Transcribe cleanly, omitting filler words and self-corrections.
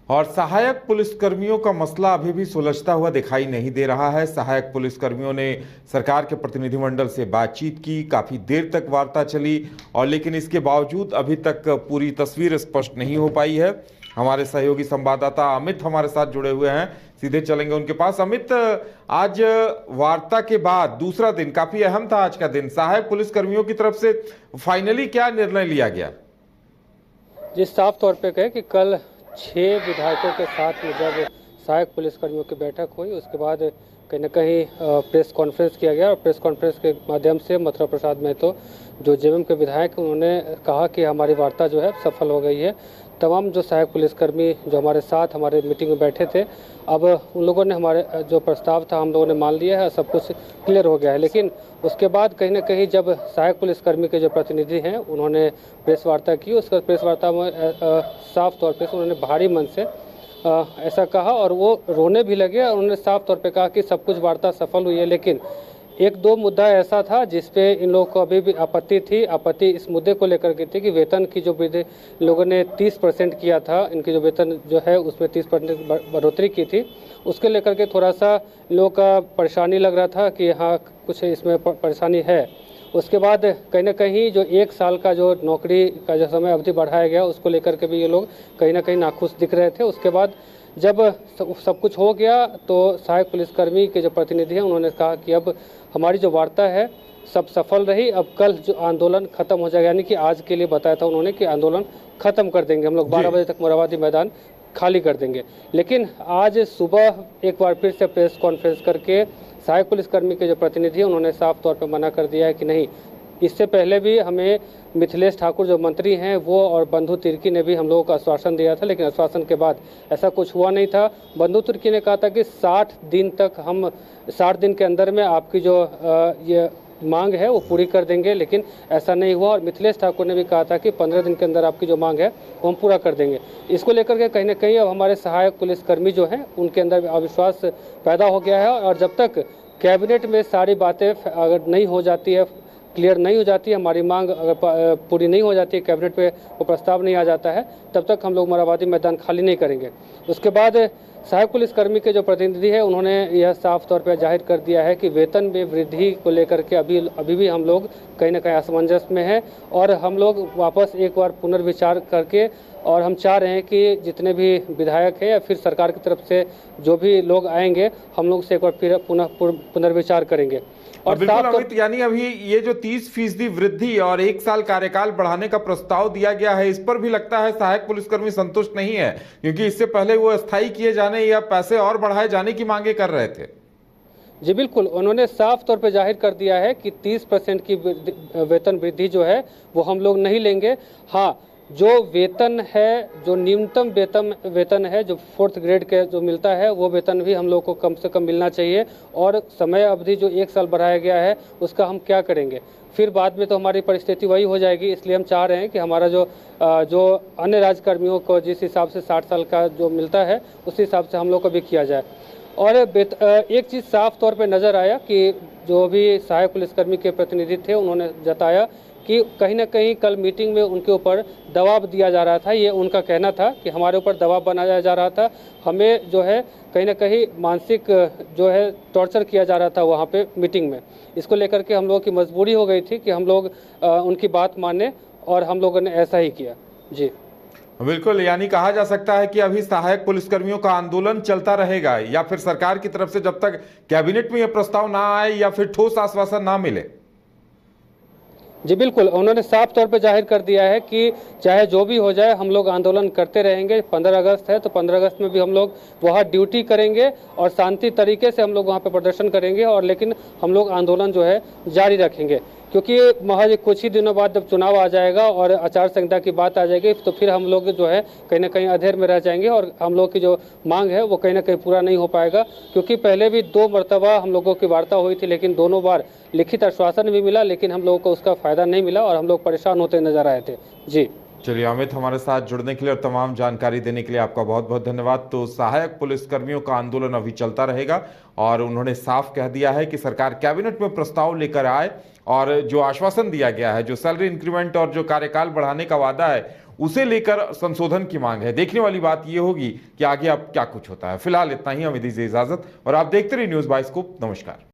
और सहायक पुलिसकर्मियों का मसला अभी भी सुलझता हुआ दिखाई नहीं दे रहा है। सहायक पुलिसकर्मियों ने सरकार के प्रतिनिधिमंडल से बातचीत की, काफी देर तक वार्ता चली और लेकिन इसके बावजूद अभी तक पूरी तस्वीर स्पष्ट नहीं हो पाई है। हमारे सहयोगी संवाददाता अमित हमारे साथ जुड़े हुए हैं, सीधे चलेंगे उनके पास। अमित, आज वार्ता के बाद दूसरा दिन काफी अहम था। आज का दिन सहायक पुलिसकर्मियों की तरफ से फाइनली क्या निर्णय लिया गया? जिस साफ तौर पे कहे कि कल 6 विधायकों के साथ में जब सहायक पुलिसकर्मियों की बैठक हुई, उसके बाद कहीं न कहीं प्रेस कॉन्फ्रेंस किया गया और प्रेस कॉन्फ्रेंस के माध्यम से मथुरा प्रसाद महतो जो जेएमएम के विधायक, उन्होंने कहा कि हमारी वार्ता जो है सफल हो गई है। तमाम जो सहायक पुलिसकर्मी जो हमारे साथ हमारे मीटिंग में बैठे थे, अब उन लोगों ने हमारे जो प्रस्ताव था हम लोगों ने मान लिया है, सब कुछ क्लियर हो गया है। लेकिन उसके बाद कहीं ना कहीं जब सहायक पुलिसकर्मी के जो प्रतिनिधि हैं उन्होंने प्रेस वार्ता की, उसका प्रेस वार्ता में साफ तौर पर उन्होंने भारी मन से ऐसा कहा और वो रोने भी लगे और उन्होंने साफ तौर पे कहा कि सब कुछ वार्ता सफल हुई है, लेकिन एक दो मुद्दा ऐसा था जिसपे इन लोगों को अभी भी आपत्ति थी। आपत्ति इस मुद्दे को लेकर के थी कि वेतन की जो वृद्धि लोगों ने 30% किया था, इनकी जो वेतन जो है उसमें 30% बढ़ोतरी की थी, उसके लेकर के थोड़ा सा लोगों का परेशानी लग रहा था कि हाँ कुछ इसमें परेशानी है। उसके बाद कहीं ना कहीं जो 1 साल का जो नौकरी का जो समय अवधि बढ़ाया गया उसको लेकर के भी ये लोग कहीं ना कहीं नाखुश दिख रहे थे। उसके बाद जब सब कुछ हो गया तो सहायक पुलिसकर्मी के जो प्रतिनिधि हैं उन्होंने कहा कि अब हमारी जो वार्ता है सब सफल रही, अब कल जो आंदोलन खत्म हो जाएगा, यानी कि आज के लिए बताया था उन्होंने कि आंदोलन खत्म कर देंगे, हम लोग 12 बजे तक मोरहाबादी मैदान खाली कर देंगे। लेकिन आज सुबह एक बार फिर से प्रेस कॉन्फ्रेंस करके सहायक पुलिसकर्मी के जो प्रतिनिधि हैं उन्होंने साफ तौर पर मना कर दिया है कि नहीं। इससे पहले भी हमें मिथिलेश ठाकुर जो मंत्री हैं वो और बंधु तिर्की ने भी हम लोगों को आश्वासन दिया था, लेकिन आश्वासन के बाद ऐसा कुछ हुआ नहीं था। बंधु तिर्की ने कहा था कि 60 दिन तक हम 60 दिन के अंदर में आपकी जो ये मांग है वो पूरी कर देंगे, लेकिन ऐसा नहीं हुआ। और मिथिलेश ठाकुर ने भी कहा था कि 15 दिन के अंदर आपकी जो मांग है वो हम पूरा कर देंगे। इसको लेकर के कहीं ना कहीं अब हमारे सहायक पुलिसकर्मी जो हैं उनके अंदर अविश्वास पैदा हो गया है और जब तक कैबिनेट में सारी बातें अगर नहीं हो जाती है, क्लियर नहीं हो जाती है, हमारी मांग अगर पूरी नहीं हो जाती है, कैबिनेट पे वो प्रस्ताव नहीं आ जाता है, तब तक हम लोग मोरहाबादी मैदान खाली नहीं करेंगे। उसके बाद सहायक पुलिसकर्मी के जो प्रतिनिधि है उन्होंने यह साफ तौर पर जाहिर कर दिया है कि वेतन में वृद्धि को लेकर के अभी भी हम लोग कहीं ना कहीं असमंजस में हैं और हम लोग वापस एक बार पुनर्विचार करके और हम चाह रहे हैं कि जितने भी विधायक हैं या फिर सरकार की तरफ से जो भी लोग आएंगे हम लोग से एक बार फिर पुनर्विचार करेंगे। और बिल्कुल अमित, यानी अभी ये जो 30% वृद्धि और 1 साल कार्यकाल बढ़ाने का प्रस्ताव दिया गया है, इस पर भी लगता है सहायक पुलिसकर्मी संतुष्ट नहीं है, क्योंकि इससे पहले वो अस्थायी किए जाने या पैसे और बढ़ाए जाने की मांगे कर रहे थे। जी बिल्कुल, उन्होंने साफ तौर पे जाहिर कर दिया है कि 30% की वेतन वृद्धि जो है वो हम लोग नहीं लेंगे। हाँ, जो वेतन है, जो न्यूनतम वेतन है, जो 4th ग्रेड के जो मिलता है वो वेतन भी हम लोग को कम से कम मिलना चाहिए। और समय अवधि जो 1 साल बढ़ाया गया है उसका हम क्या करेंगे, फिर बाद में तो हमारी परिस्थिति वही हो जाएगी। इसलिए हम चाह रहे हैं कि हमारा जो अन्य राज्यकर्मियों को जिस हिसाब से 60 साल का जो मिलता है उस हिसाब से हम लोग को भी किया जाए। और एक चीज़ साफ तौर पे नज़र आया कि जो भी सहायक पुलिसकर्मी के प्रतिनिधि थे उन्होंने जताया कि कहीं ना कहीं कल मीटिंग में उनके ऊपर दबाव दिया जा रहा था। ये उनका कहना था कि हमारे ऊपर दबाव बनाया जा रहा था, हमें जो है कहीं ना कहीं मानसिक जो है टॉर्चर किया जा रहा था वहाँ पे मीटिंग में। इसको लेकर के हम लोगों की मजबूरी हो गई थी कि हम लोग उनकी बात माने और हम लोगों ने ऐसा ही किया। जी बिल्कुल, यानी कहा जा सकता है कि अभी सहायक पुलिसकर्मियों का आंदोलन चलता रहेगा या फिर सरकार की तरफ से जब तक कैबिनेट में यह प्रस्ताव ना आए या फिर ठोस आश्वासन ना मिले। जी बिल्कुल, उन्होंने साफ तौर पे जाहिर कर दिया है कि चाहे जो भी हो जाए हम लोग आंदोलन करते रहेंगे। 15 अगस्त है तो 15 अगस्त में भी हम लोग वहाँ ड्यूटी करेंगे और शांति तरीके से हम लोग वहाँ पे प्रदर्शन करेंगे और लेकिन हम लोग आंदोलन जो है जारी रखेंगे, क्योंकि महज कुछ ही दिनों बाद जब चुनाव आ जाएगा और आचार संहिता की बात आ जाएगी तो फिर हम लोग जो है कहीं ना कहीं अधेर में रह जाएंगे और हम लोग की जो मांग है वो कहीं ना कहीं पूरा नहीं हो पाएगा। क्योंकि पहले भी 2 मरतबा हम लोगों की वार्ता हुई थी, लेकिन दोनों बार लिखित आश्वासन भी मिला, लेकिन हम लोगों को उसका फायदा नहीं मिला और हम लोग परेशान होते नजर आए थे। जी चलिए अमित, हमारे साथ जुड़ने के लिए और तमाम जानकारी देने के लिए आपका बहुत बहुत धन्यवाद। तो सहायक पुलिसकर्मियों का आंदोलन अभी चलता रहेगा और उन्होंने साफ कह दिया है कि सरकार कैबिनेट में प्रस्ताव लेकर आए और जो आश्वासन दिया गया है, जो सैलरी इंक्रीमेंट और जो कार्यकाल बढ़ाने का वादा है उसे लेकर संशोधन की मांग है। देखने वाली बात यह होगी कि आगे अब क्या कुछ होता है। फिलहाल इतना ही, अमित दीजिए इजाजत और आप देखते रहिए न्यूज़ बाइस्कोप। नमस्कार।